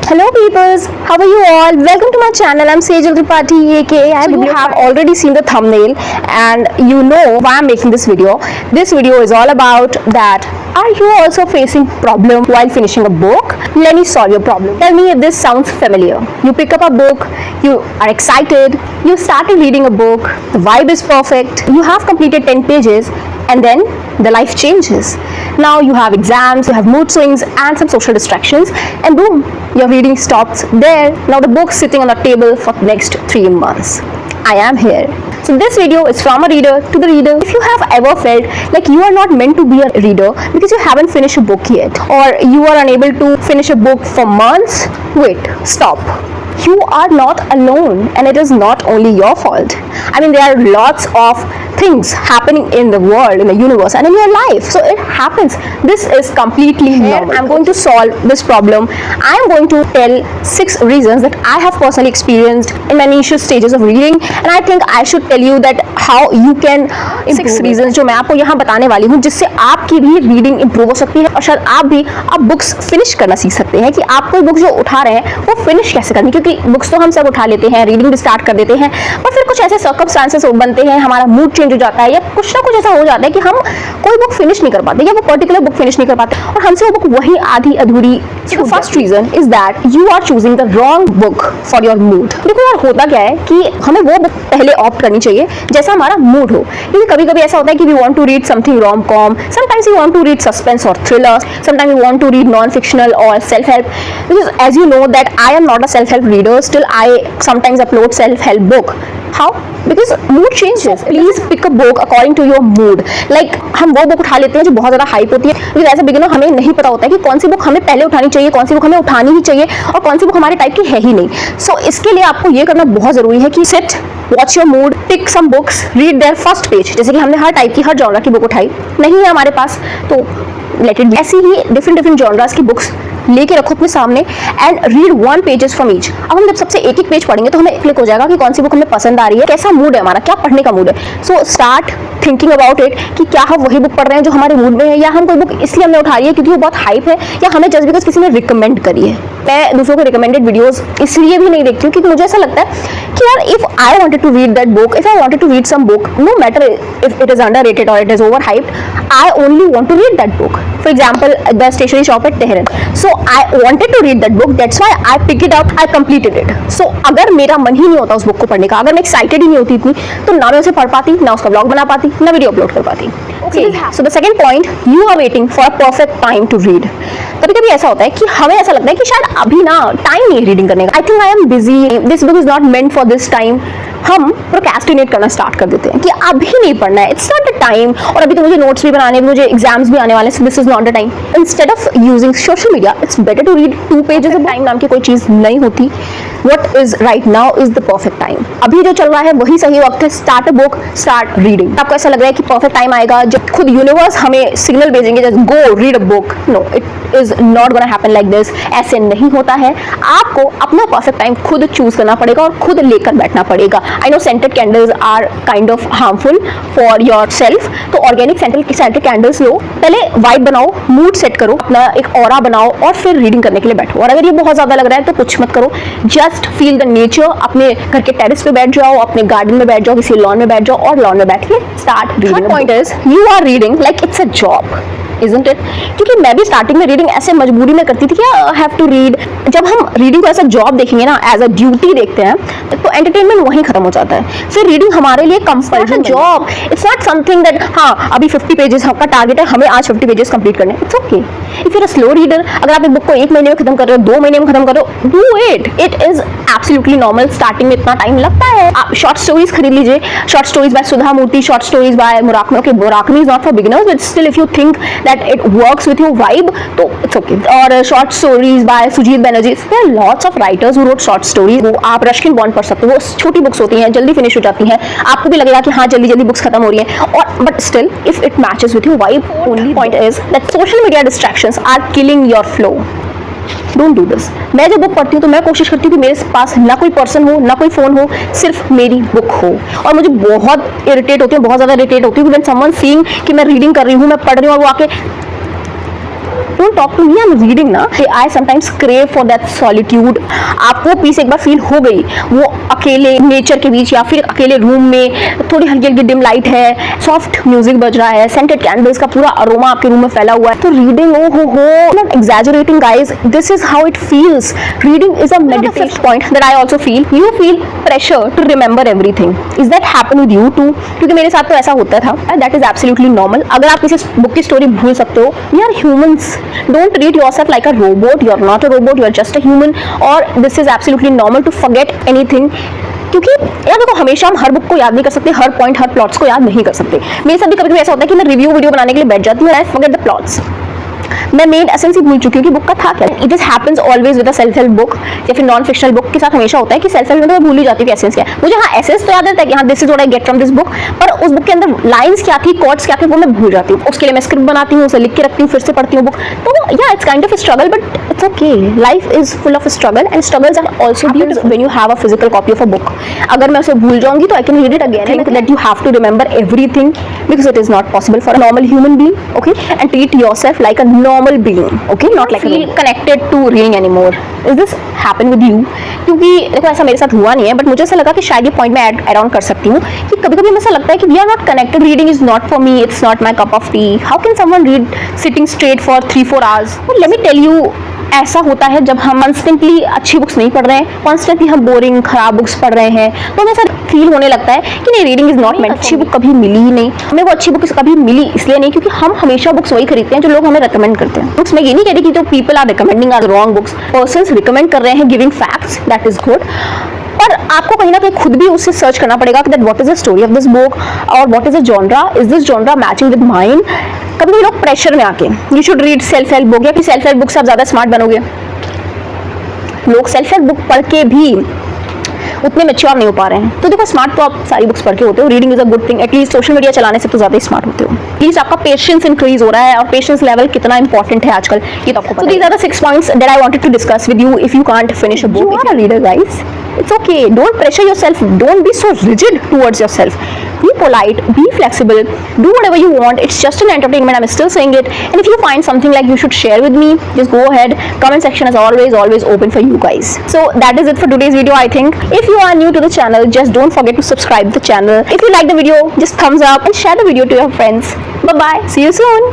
Hello peoples, how are you all? Welcome to my channel. I'm Sejal Tripathi aka. So you have already seen the thumbnail and you know why I'm making this video. This video is all about that. Are you also facing problem while finishing a book? Let me solve your problem. Tell me if this sounds familiar. You pick up a book, you are excited, you started reading a book, the vibe is perfect, you have completed 10 pages and then the life changes. Now you have exams, you have mood swings and some social distractions and boom, your reading stops there. Now the book's sitting on the table for the next 3 months. I am here. So this video is from a reader to the reader. If you have ever felt like you are not meant to be a reader because you haven't finished a book yet, or you are unable to finish a book for months, wait, stop. You are not alone and it is not only your fault. I mean, there are lots of things happening in the world, in the universe and in your life. So it happens. This is completely normal. I'm going to solve this problem. I am going to tell 6 reasons that I have personally experienced in my initial stages of reading, and I think I should tell you that how you can 6 reasons जो मैं आपको यहाँ बताने वाली हूँ जिससे आपकी भी रीडिंग इंप्रूव हो सकती है और शायद आप भी अब बुक्स फिनिश करना सीख सकते हैं कि आप कोई बुक जो उठा रहे हैं वो फिनिश कैसे करनी, क्योंकि बुक्स तो हम सब उठा लेते हैं, रीडिंग भी स्टार्ट कर देते हैं, पर फिर कुछ ऐसे सर्कमस्टांसेस बनते हैं, हमारा मूड चेंज हो जाता है या कुछ ना कुछ ऐसा हो जाता है कि हम कोई बुक फिनिश नहीं कर पाते या वो पर्टिकुलर बुक फिनिश नहीं कर पाते और हमसे वो बुक वही आधी अधूरी। So the first reason is that you are choosing the wrong book for your mood. देखो यार, होता क्या है कि हमें वो बुक पहले ऑप्ट करनी चाहिए जैसा हमारा मूड हो, क्योंकि कभी कभी ऐसा होता है कि we want to read something rom-com, sometimes we want to read suspense or thriller, sometimes we want to read non-fictional or self-help, because as you know that I am not a self-help reader, still I sometimes upload self-help book. How? Because mood changes. Please pick a book according to your mood. Like हम वो book उठा लेते हैं जो बहुत ज़्यादा hype होती है, क्योंकि एज ए बिगिनर हमें नहीं पता होता है कि कौन सी बुक हमें पहले उठानी चाहिए, कौन सी बुक हमें उठानी ही चाहिए और कौन सी बुक हमारे टाइप की है ही नहीं। सो इसके लिए आपको ये करना बहुत ज़रूरी है कि sit, watch your mood, pick some books, read their first page. जैसे कि हमने हर टाइप की, हर जॉनर की बुक उठाई, नहीं है हमारे पास तो लेट इट बी। ऐसी ही डिफरेंट जॉनर्स की बुक्स लेके रखो अपने सामने and read 1 pages from each. अब हम जब सबसे एक पेज पढ़ेंगे तो हमें क्लिक हो जाएगा कि कौन सी बुक हमें पसंद आ रही है, कैसा मूड है हमारा, क्या पढ़ने का मूड है। So start thinking about it कि क्या हम वही बुक पढ़ रहे हैं जो हमारे मूड में है, या हम कोई बुक इसलिए हमने उठा रही है क्योंकि वो बहुत हाइप है, या हमें जस्ट बिकॉज किसी ने रिकमेंड करी है। मैं दूसरों को रिकमेंडेड वीडियोस इसलिए भी नहीं देखती हूँ क्योंकि मुझे ऐसा लगता है कि यार if I wanted to read that book, if I wanted to read some book, no matter if it is underrated और it is over hyped, I only want to read that book. For example the stationery shop at Tehran, so I wanted to read that book, that's why I pick it up, I completed it. So अगर मेरा मन ही नहीं होता उस book को पढ़ने का, अगर मैं एक्साइटेड ही नहीं होती इतनी, तो ना मैं उसे पढ़ पाती, ना उसका ब्लॉग बना पाती, ना वीडियो अपलोड कर पाती। Okay, so the second point, you are waiting for a perfect time to read. कभी-कभी ऐसा होता है कि हमें ऐसा लगता है कि शायद अभी ना टाइम नहीं है रीडिंग करने का। I think I am busy, this book is not meant for this time. हम प्रोक्रेस्टिनेट करना स्टार्ट कर देते हैं कि अभी नहीं पढ़ना है, इट्स नॉट द टाइम, और अभी तो मुझे नोट्स भी बनाने, मुझे एग्जाम्स भी आने वाले, so this is not the time. Instead of using social media, it's better to read 2 pages of time नाम की कोई चीज़ नहीं होती। What is right now is the perfect time. अभी जो चल रहा है वही सही वक्त है। Start a book, start reading. आपको ऐसा लग रहा है कि परफेक्ट टाइम आएगा जब खुद यूनिवर्स हमें सिग्नल भेजेंगे just go read a book, no, it is not gonna happen like this. ऐसे नहीं होता है। आपको अपना परफेक्ट टाइम खुद चूज करना पड़ेगा और खुद लेकर बैठना पड़ेगा। I know scented candles are kind of harmful for your self, तो ऑर्गेनिक सेंटेड कैंडल्स लो, पहले वाइब बनाओ, मूड सेट करो, अपना एक ऑरा बनाओ और फिर रीडिंग करने के लिए बैठो। और अगर ये बहुत ज्यादा लग रहा है तो कुछ मत करो, जस्ट फील द नेचर। अपने घर के टेरेस पे बैठ जाओ, अपने गार्डन में बैठ जाओ, किसी लॉन में बैठ जाओ और लॉन में बैठ के start reading. Third point is you are reading like it's a job, isn't it? क्योंकि मैं भी स्टार्टिंग में रीडिंग ऐसे मजबूरी में करती थी कि हैव टू रीड। जब हम रीडिंग को ऐसा जॉब देखेंगे ना, एज अ ड्यूटी देखते हैं, तो एंटरटेनमेंट वहीं खत्म हो जाता है। फिर रीडिंग हमारे लिए compulsion job, it's not something that हाँ अभी 50 पेजेस का टारगेट है, हमें आज 50 पेजेस कंप्लीट करने, it's okay. If you are a slow reader, अगर आप एक बुक को 1 महीने में खत्म कर रहे हो, 2 महीने में खत्म कर रहे हो, do it is absolutely normal. Starting में इतना टाइम लगता है। आप शॉर्ट स्टोरीज खरीद लीजिए, short stories by Sudha Murthy, short stories by Murakami. Okay, Murakami is not for beginners, but still if you think that it works with your vibe, तो it's okay. और short stories by Sujit Banerjee, there are lots of writers who wrote short stories. वो आप रश्किन bond पढ़ सकते हो, वो छोटी books होती हैं, जल्दी फिनिश हो जाती हैं, आपको भी लगेगा कि हाँ जल्दी बुक्स खत्म हो रही हैं, और but still if it matches with your vibe. Only point is that social media distractions are killing your flow. Don't do this. मैं जब बुक पढ़ती हूँ तो मैं कोशिश करती हूँ कि मेरे पास ना कोई पर्सन हो, ना कोई फोन हो, सिर्फ मेरी बुक हो। और मुझे बहुत इरिटेट होती हूँ, बहुत ज़्यादा इरिटेट होती हूँ व्हेन समवन सीइंग कि मैं रीडिंग कर रही हूँ, मैं पढ़ रही हूँ और वो आके don't talk to me, I am reading ना। I sometimes crave for that solitude. आपको पीस एक बार फील हो गई, वो अकेले नेचर के बीच या फिर अकेले रूम में, थोड़ी हल्की हल्की डिम लाइट है, सॉफ्ट म्यूजिक बज रहा है, सेंटेड कैंडल्स का पूरा अरोमा आपके रूम में फैला हुआ है, तो रीडिंग, ओ हो, not exaggerating guys, this is how it feels. Reading is a meditation point that I also feel. You feel pressure to remember everything. Is that happen with you too? क्योंकि मेरे साथ तो ऐसा होता था। That is absolutely normal. अगर आप किसी बुक की स्टोरी भूल सकते हो, we are humans, don't treat yourself like a robot, you are not a robot, you are just a human, और this is absolutely normal to forget anything. क्योंकि यार देखो, हमेशा हम हर बुक को याद नहीं कर सकते, हर पॉइंट, हर प्लॉट्स को याद नहीं कर सकते। मेरे साथ भी कभी कभी ऐसा होता है कि मैं रिव्यू वीडियो बनाने के लिए बैठ जाती हूँ, आई फॉरगेट द प्लॉट्स, मैं मेन एसेंस ही भूल चुकी हूँ कि बुक का था क्या। It just happens always with a self help book या फिर नॉन फिक्शनल बुक के साथ हमेशा होता है कि सेल्फ हेल्प में तो मैं भूल ही जाती हूँ कि एसेंस क्या है। मुझे हाँ एसेंस तो याद रहता है कि हाँ this is what I get from this book, पर उस बुक के अंदर लाइंस क्या थी, कोट्स क्या थे, वो मैं भूल जाती हूँ। उसके लिए मैं स्क्रिप्ट बनाती हूँ, उसे लिख के रखती हूँ, फिर से पढ़ती हूँ बुक। तो या it's kind of a struggle, but it's okay. Life is full of struggle and struggles are also beautiful when you have a physical copy of a book. अगर मैं उसे भूल जाऊंगी तो I can read it again and that you have to remember everything because it is not possible for a normal human being, okay? And treat yourself like a normal being, okay? Not like feel connected to reading anymore. Is this happen with you? क्योंकि देखो ऐसा मेरे साथ हुआ नहीं है, but मुझे ऐसा लगा कि शायद ये पॉइंट मैं ऐड ऑन कर सकती हूँ कि कभी-कभी मुझे ऐसा लगता है कि we are not connected. Reading is not for me. It's not my cup of tea. How can someone read sitting straight for 3-4 hours? Well, let me tell you, ऐसा होता है जब हम कॉन्स्टेंटली अच्छी बुक्स नहीं पढ़ रहे हैं, कॉन्स्टेंटली हम बोरिंग खराब बुक्स पढ़ रहे हैं, तो हमें ऐसा फील होने लगता है कि नहीं, रीडिंग इज नॉट मेंट। अच्छी बुक कभी मिली ही नहीं हमें, वो अच्छी बुक कभी मिली इसलिए नहीं क्योंकि हम हमेशा बुक्स वही खरीदते हैं जो लोग हमें रिकमेंड करते हैं। बुक्स मैं ये नहीं कह रही कि जो people are recommending are wrong books, persons recommend कर रहे हैं giving facts, that is good, पर आपको कहीं ना कहीं खुद भी उससे सर्च करना पड़ेगा कि that what is the story of this book और what is the genre, is this genre matching with mine. कभी कभी लोग प्रेशर में आके you should read self help book, या फिर सेल्फ हेल्प बुक से आप ज्यादा स्मार्ट बनोगे। लोग सेल्फ हेल्प बुक पढ़ के भी उतने मैच्योर नहीं हो पा रहे हैं। तो देखो, स्मार्ट तो आप सारी बुक्स पढ़ के होते हो, reading is a good thing, at least social media चलाने से तो ज्यादा ही स्मार्ट होते हो। प्लीज आपका पेशेंस इंक्रीज हो रहा है, और पेशेंस लेवल कितना इंपॉर्टेंट है आजकल ये तो आपको पता है। These are the 6 points that I wanted to discuss with you if you can't finish a book. You are a reader guys, it's okay, don't pressure yourself, don't be so rigid towards yourself, be polite, be flexible, do whatever you want, it's just an entertainment, I'm still saying it. And if you find something like you should share with me, just go ahead, comment section is always open for you guys. So that is it for today's video. I think if you are new to the channel, just don't forget to subscribe the channel. If you like the video, just thumbs up and share the video to your friends. Bye bye, see you soon.